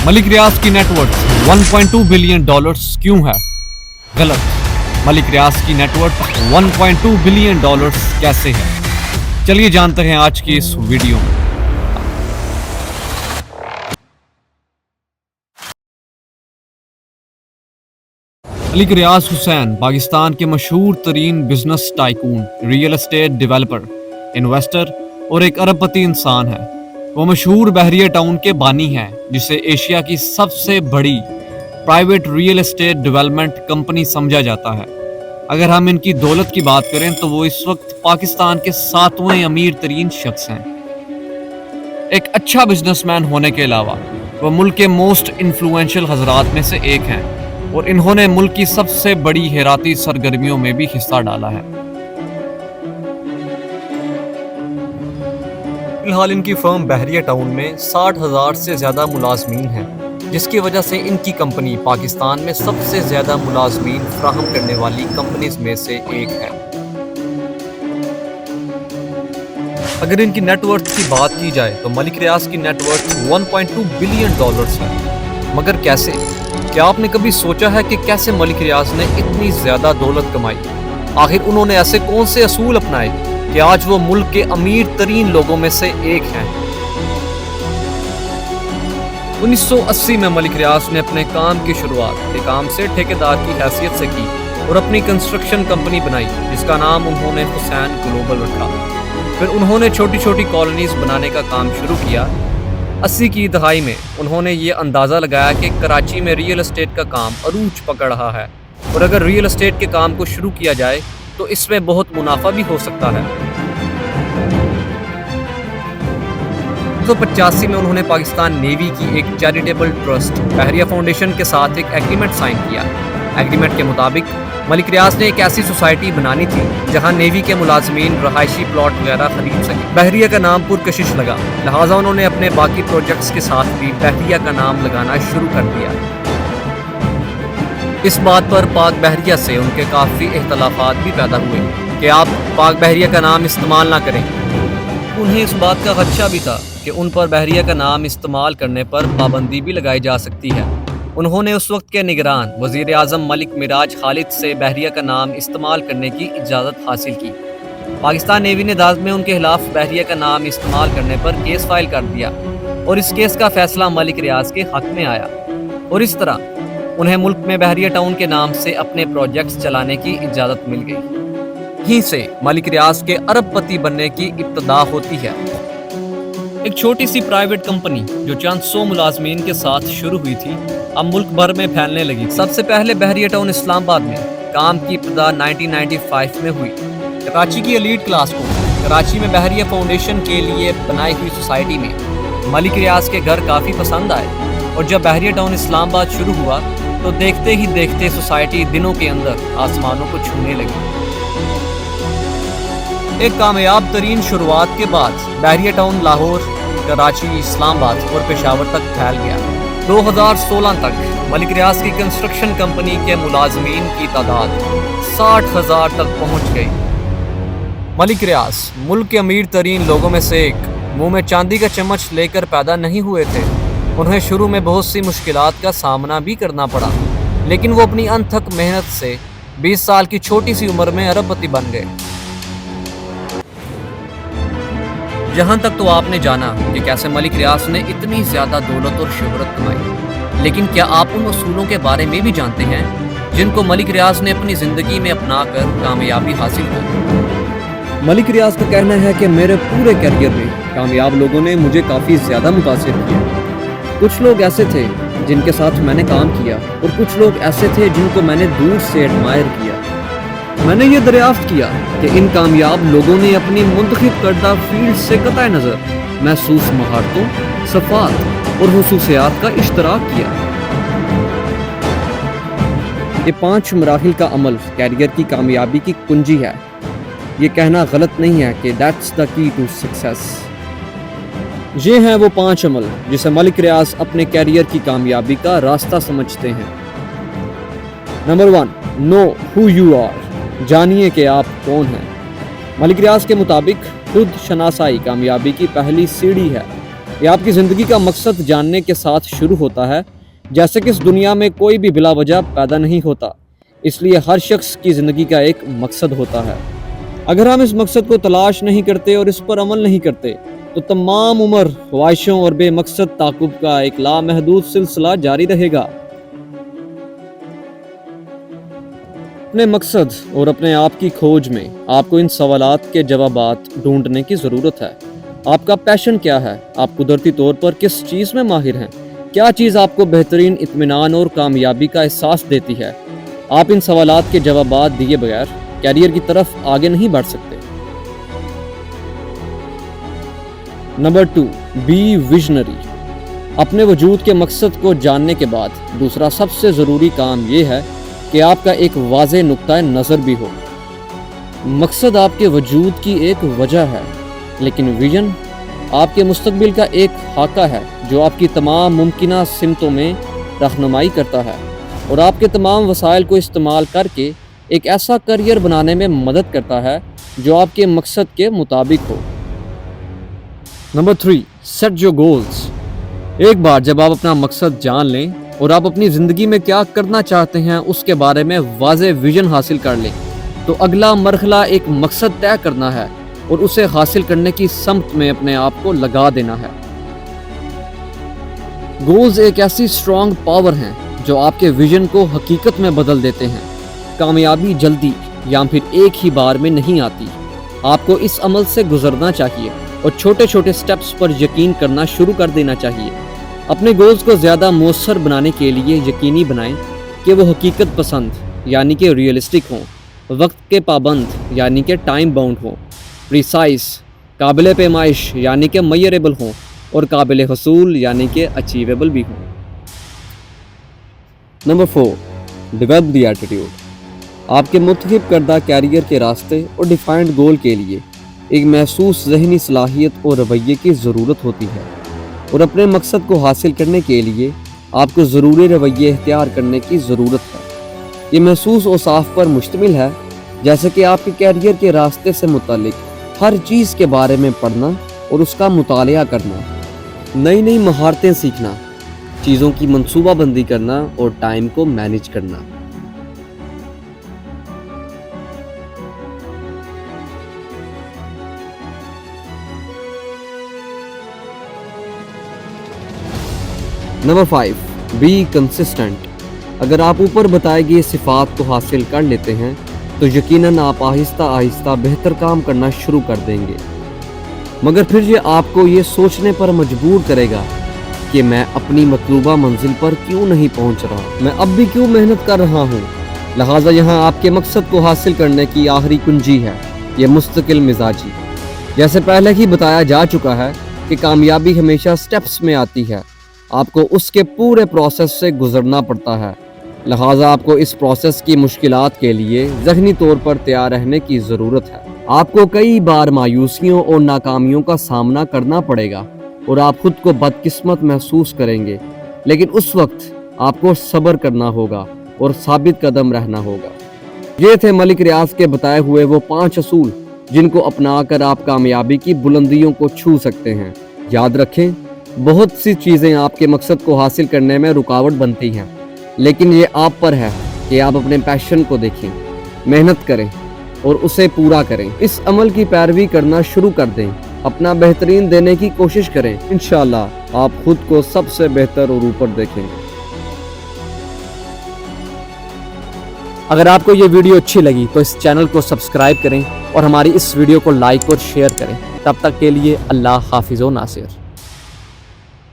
मलिक रियाज की net worth 1.2 billion dollars क्यों है? गलत। मलिक रियाज की नेटवर्थ 1.2 बिलियन डॉलर्स कैसे है? चलिए जानते हैं आज की इस वीडियो में। मलिक रियाज हुसैन पाकिस्तान के मशहूर तरीन business tycoon, real estate developer, investor और एक अरबपति इंसान है। वो मशहूर बहरिया टाउन के बानी हैं, जिसे एशिया की सबसे बड़ी private real estate development company समझा जाता है। अगर हम इनकी दौलत की बात करें तो वो इस वक्त पाकिस्तान के 7वें अमीर तरीन शख्स हैं। एक अच्छा बिजनेसमैन होने के अलावा वो मुल्क के मोस्ट इन्फ्लुएंशियल हजरात में से एक हैं और इन्होंने मुल्क की सबसे बड़ी हैराती सरगर्मियों में भी हिस्सा डाला है। फिलहाल इनकी फर्म बहरिया टाउन में 60,000 से ज़्यादा मुलाजमीन हैं, जिसकी वजह से इनकी कंपनी पाकिस्तान में सबसे ज़्यादा मुलाजमीन फराहम करने वाली कंपनीज में से एक है। अगर इनकी नेटवर्थ की बात की जाए तो मलिक रियाज की नेटवर्थ 1.2 बिलियन डॉलर्स है। मगर कैसे? क्या आपने कभी सोचा है कि कैसे मलिक रियाज ने इतनी ज़्यादा दौलत कमाई? आखिर उन्होंने ऐसे कौन से असूल अपनाए कि आज वो मुल्क के अमीर तरीन लोगों में से एक हैं? 1980 में मलिक रियाज ने अपने काम की शुरुआत एक आम से ठेकेदार की हैसियत से की और अपनी कंस्ट्रक्शन कंपनी बनाई, जिसका नाम उन्होंने हुसैन ग्लोबल रखा। फिर उन्होंने छोटी छोटी कॉलोनीज बनाने का काम शुरू किया। 80 की दहाई में उन्होंने ये अंदाज़ा लगाया कि कराची में रियल एस्टेट का काम अरूज पकड़ रहा है और अगर रियल एस्टेट के काम को शुरू किया जाए तो इसमें बहुत मुनाफा भी हो सकता है। 1985 में उन्होंने पाकिस्तान नेवी की एक चैरिटेबल ट्रस्ट बहरिया फाउंडेशन के साथ एक एग्रीमेंट साइन किया। एग्रीमेंट के मुताबिक मलिक रियाज ने एक ऐसी सोसाइटी बनानी थी जहां नेवी के मुलाजमीन रहायशी प्लॉट वगैरह खरीद सकें। बहरिया का नाम पुरकशिश लगा, लिहाजा उन्होंने अपने बाकी प्रोजेक्ट्स के साथ भी बहरिया का नाम लगाना शुरू कर दिया। इस बात पर पाक बहरिया से उनके काफ़ी इख्तलाफात भी पैदा हुए कि आप पाक बहरिया का नाम इस्तेमाल ना करें। उन्हें इस बात का खदशा भी था कि उन पर बहरिया का नाम इस्तेमाल करने पर पाबंदी भी लगाई जा सकती है। उन्होंने उस वक्त के निगरान वज़ीर आज़म मलिक मिराज खालिद से बहरिया का नाम इस्तेमाल करने की इजाज़त हासिल की। पाकिस्तान नेवी ने अदालत में उनके खिलाफ बहरिया का नाम इस्तेमाल करने पर केस फाइल कर दिया और इस केस का फैसला मलिक रियाज के हक में आया और इस तरह उन्हें मुल्क में बहरिया टाउन के नाम से अपने प्रोजेक्ट्स चलाने की इजाज़त मिल गई। यहीं से मलिक रियाज के अरबपति बनने की इब्तिदा होती है। एक छोटी सी प्राइवेट कंपनी जो चंद 100 मुलाजमीन के साथ शुरू हुई थी, अब मुल्क भर में फैलने लगी। सबसे पहले बहरिया टाउन इस्लामाबाद में काम की इब्तिदा 1995 में हुई। कराची की एलीट क्लास को कराची में बहरिया फाउंडेशन के लिए बनाई हुई सोसाइटी में मलिक रियाज के घर काफ़ी पसंद आए और जब बहरिया टाउन इस्लामाबाद शुरू हुआ तो देखते ही देखते सोसाइटी दिनों के अंदर आसमानों को छूने लगी। एक कामयाब तरीन शुरुआत के बाद बहरिया टाउन लाहौर, कराची, इस्लामाबाद और पेशावर तक फैल गया। 2016 तक मलिक रियाज की कंस्ट्रक्शन कंपनी के मुलाजमीन की तादाद 60,000 तक पहुंच गई। मलिक रियाज मुल्क के अमीर तरीन लोगों में से एक मुंह में चांदी का चम्मच लेकर पैदा नहीं हुए थे। उन्हें शुरू में बहुत सी मुश्किलात का सामना भी करना पड़ा, लेकिन वो अपनी अनथक मेहनत से 20 साल की छोटी सी उम्र में अरबपति बन गए। जहाँ तक तो आपने जाना कि कैसे मलिक रियाज ने इतनी ज़्यादा दौलत और शोहरत कमाई, लेकिन क्या आप उन असूलों के बारे में भी जानते हैं जिनको मलिक रियाज ने अपनी ज़िंदगी में अपनाकर कामयाबी हासिल की? मलिक रियाज का कहना है कि मेरे पूरे करियर में कामयाब लोगों ने मुझे काफ़ी ज़्यादा मुतासिर किया। कुछ लोग ऐसे थे जिनके साथ मैंने काम किया और कुछ लोग ऐसे थे जिनको मैंने दूर से एडमायर किया। मैंने ये दरियाफ्त किया कि इन कामयाब लोगों ने अपनी मुंतखब करदा फील्ड से कतई नज़र महसूस महारतों, सफ़ात और खुसूसियात का इश्तराक किया। ये 5 मराहिल का अमल कैरियर की कामयाबी की कुंजी है। ये कहना गलत नहीं है कि that's the key to success. ये हैं वो 5 अमल जिसे मलिक रियाज अपने कैरियर की कामयाबी का रास्ता समझते हैं। Number 1, know who you are, जानिए कि आप कौन हैं। मलिक रियाज के मुताबिक खुद शनासाई कामयाबी की पहली सीढ़ी है। یہ آپ کی زندگی کا مقصد جاننے کے ساتھ شروع ہوتا ہے، جیسے کہ اس دنیا میں کوئی بھی بلا وجہ پیدا نہیں ہوتا، اس لیے ہر شخص کی زندگی کا ایک مقصد ہوتا ہے۔ اگر ہم اس مقصد کو تلاش نہیں کرتے اور اس پر عمل نہیں کرتے تو تمام عمر خواہشوں اور بے مقصد تعاقب کا ایک لامحدود سلسلہ جاری رہے گا۔ اپنے مقصد اور اپنے آپ کی کھوج میں آپ کو ان سوالات کے جوابات ڈھونڈنے کی ضرورت ہے۔ آپ کا پیشن کیا ہے؟ آپ قدرتی طور پر کس چیز میں ماہر ہیں؟ کیا چیز آپ کو بہترین اطمینان اور کامیابی کا احساس دیتی ہے؟ آپ ان سوالات کے جوابات دیے بغیر کیریئر کی طرف آگے نہیں بڑھ سکتے۔ Number 2، be visionary. اپنے وجود کے مقصد کو جاننے کے بعد دوسرا سب سے ضروری کام یہ ہے کہ آپ کا ایک واضح نقطہ نظر بھی ہو۔ مقصد آپ کے وجود کی ایک وجہ ہے، لیکن ویژن آپ کے مستقبل کا ایک خاکہ ہے جو آپ کی تمام ممکنہ سمتوں میں رہنمائی کرتا ہے اور آپ کے تمام وسائل کو استعمال کر کے ایک ایسا کیریئر بنانے میں مدد کرتا ہے جو آپ کے مقصد کے مطابق ہو۔ Number 3، set your goals. ایک بار جب آپ اپنا مقصد جان لیں اور آپ اپنی زندگی میں کیا کرنا چاہتے ہیں اس کے بارے میں واضح ویژن حاصل کر لیں تو اگلا مرحلہ ایک مقصد طے کرنا ہے اور اسے حاصل کرنے کی سمت میں اپنے آپ کو لگا دینا ہے۔ گولز ایک ایسی اسٹرانگ پاور ہیں جو آپ کے ویژن کو حقیقت میں بدل دیتے ہیں۔ کامیابی جلدی یا پھر ایک ہی بار میں نہیں آتی، آپ کو اس عمل سے گزرنا چاہیے اور چھوٹے چھوٹے سٹیپس پر یقین کرنا شروع کر دینا چاہیے۔ اپنے گولز کو زیادہ مؤثر بنانے کے لیے یقینی بنائیں کہ وہ حقیقت پسند یعنی کہ ریئلسٹک ہوں، وقت کے پابند یعنی کہ ٹائم باؤنڈ ہوں، پریسائز قابل پیمائش یعنی کہ میئریبل ہوں، اور قابل حصول یعنی کہ اچیویبل بھی ہوں۔ Number 4، develop the attitude. آپ کے منتخب کردہ کیریئر کے راستے اور ڈیفائنڈ گول کے لیے ایک محسوس ذہنی صلاحیت اور رویے کی ضرورت ہوتی ہے، اور اپنے مقصد کو حاصل کرنے کے لیے آپ کو ضروری رویے اختیار کرنے کی ضرورت ہے۔ یہ محسوس اوصاف پر مشتمل ہے، جیسے کہ آپ کے کیریئر کے راستے سے متعلق ہر چیز کے بارے میں پڑھنا اور اس کا مطالعہ کرنا، نئی مہارتیں سیکھنا، چیزوں کی منصوبہ بندی کرنا اور ٹائم کو مینیج کرنا۔ Number 5، be consistent. اگر آپ اوپر بتائے گئے صفات کو حاصل کر لیتے ہیں تو یقیناً آپ آہستہ آہستہ بہتر کام کرنا شروع کر دیں گے، مگر پھر یہ آپ کو یہ سوچنے پر مجبور کرے گا کہ میں اپنی مطلوبہ منزل پر کیوں نہیں پہنچ رہا، میں اب بھی کیوں محنت کر رہا ہوں۔ لہٰذا یہاں آپ کے مقصد کو حاصل کرنے کی آخری کنجی ہے یہ مستقل مزاجی۔ جیسے پہلے ہی بتایا جا چکا ہے کہ کامیابی ہمیشہ سٹیپس میں آتی ہے، آپ کو اس کے پورے پروسیس سے گزرنا پڑتا ہے، لہٰذا آپ کو اس پروسیس کی مشکلات کے لیے ذہنی طور پر تیار رہنے کی ضرورت ہے۔ آپ کو کئی بار مایوسیوں اور ناکامیوں کا سامنا کرنا پڑے گا اور آپ خود کو بدقسمت محسوس کریں گے، لیکن اس وقت آپ کو صبر کرنا ہوگا اور ثابت قدم رہنا ہوگا۔ یہ تھے ملک ریاض کے بتائے ہوئے وہ 5 اصول جن کو اپنا کر آپ کامیابی کی بلندیوں کو چھو سکتے ہیں۔ یاد رکھیں، بہت سی چیزیں آپ کے مقصد کو حاصل کرنے میں رکاوٹ بنتی ہیں، لیکن یہ آپ پر ہے کہ آپ اپنے پیشن کو دیکھیں، محنت کریں اور اسے پورا کریں۔ اس عمل کی پیروی کرنا شروع کر دیں، اپنا بہترین دینے کی کوشش کریں، انشاءاللہ آپ خود کو سب سے بہتر اور اوپر دیکھیں گے۔ اگر آپ کو یہ ویڈیو اچھی لگی تو اس چینل کو سبسکرائب کریں اور ہماری اس ویڈیو کو لائک اور شیئر کریں۔ تب تک کے لیے اللہ حافظ و ناصر۔